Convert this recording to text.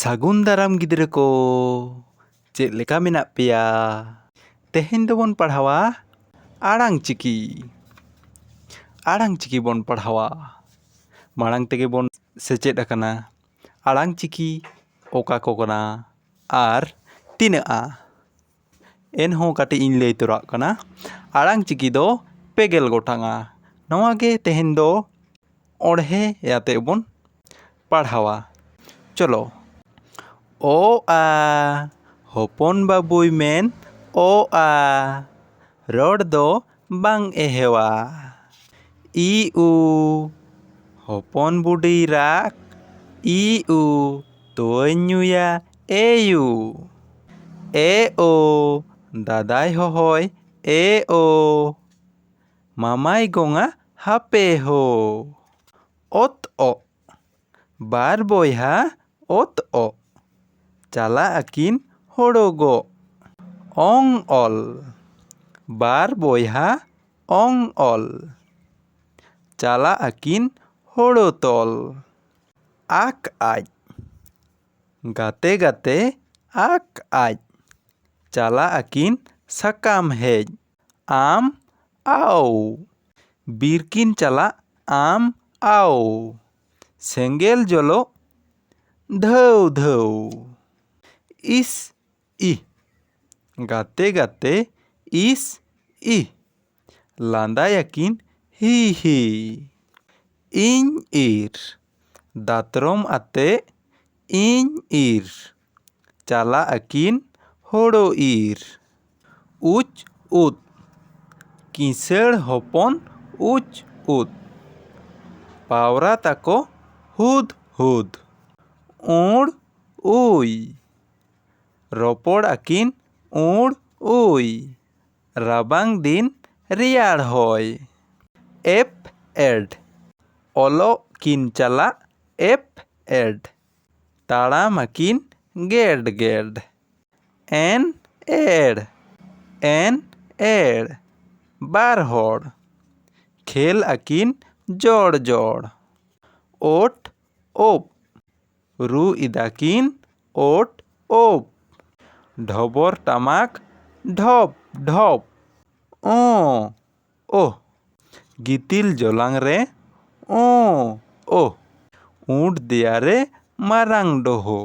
ᱥᱟᱹᱜᱩᱱ ᱫᱟᱨᱟᱢ ᱜᱤᱫᱽᱨᱟᱹ ᱠᱚ ᱪᱮᱫ ᱞᱮᱠᱟ ᱢᱮᱱᱟᱜ ᱯᱮᱭᱟ? ᱛᱮᱦᱮᱧ ᱫᱚᱵᱚᱱ ᱯᱟᱲᱦᱟᱣᱟ ᱟᱲᱟᱝ ᱪᱤᱠᱤ ᱵᱚᱱ ᱯᱟᱲᱦᱟᱣᱟ। ᱢᱟᱲᱟᱝ ᱛᱮᱜᱮ ᱵᱚᱱ ᱥᱮᱪᱮᱫ ᱟᱠᱟᱱᱟ ᱟᱲᱟᱝ ᱪᱤᱠᱤ ᱚᱠᱟ ᱠᱚ ᱠᱟᱱᱟ ᱟᱨ ᱛᱤᱱᱟᱹᱜᱼᱟ। ᱮᱱᱦᱚᱸ ᱠᱟᱹᱴᱤᱡ ᱤᱧ ᱞᱟᱹᱭ ᱛᱚᱨᱟᱜ ᱠᱟᱱᱟ। ᱟᱲᱟᱝ ᱪᱤᱠᱤ ᱫᱚ 50 ᱜᱚᱴᱟᱝᱟ। ᱱᱚᱣᱟ ᱜᱮ ᱛᱮᱦᱮᱧ ᱫᱚ ᱚᱬᱦᱮ ᱟᱛᱮ ᱵᱚn ᱯᱟᱲᱦᱟᱣᱟ। ᱪᱚᱞᱚ। ᱚ ᱟ ᱦᱚᱯᱚᱱ ᱵᱟᱹᱵᱩᱭ ᱢᱮᱱ ᱚ ᱟ ᱨᱚᱲ ᱫᱚ ᱵᱟᱝ ᱮᱦᱮᱣᱟ। ᱤ ᱩ ᱦᱚᱯᱚᱱ ᱵᱩᱰᱷᱤᱭ ᱨᱟᱜᱽ ᱤ ᱩ ᱛᱳᱣᱟᱧ ᱧᱩᱭᱟ ᱮ ᱭᱩ। ᱮ ᱳ দাদাই হহয় এ ও মামাই গঙা হাপে হো। অত অ বার বয়হা অত অ চালা আকিন হোড়ো গো। অং অল বার বয়হা অং অল চালা আকিন হোড়ো তল। আক আজ গাতে গাতে আক আজ চালা আকিন সাকাম হেজ। আম আও বীর কিন চালা আম আও সেঙ্গেল জলো ধৌ ধৌ। ইস ই গাতে গাতে ইস ই লাঁদায়াকিন হি হি। ইᱧ ইর দাতরম আতে ইᱧ ইর চালা আকিন হোড়ো ইর। উচ উত কিসেড় হপন উচ উত পাওরা তাকো হুদ হুদ। উড় উই রপড় আকিন উড় উই রাবাং দিন রেয়াড় হয়। এফ এড অলক কিন চালা F add তাড়াম আকিন grade grade. N এড় বার হড় খেল আকিন জড় জড়। ওট ওপ রু ইদাকিন ওট ওপ ঢবর টামাক ঢপ ঢপ। ও ওহ গিতিল জলাং রে ও ওহ উট দেয়ারে মারাং ডোহো।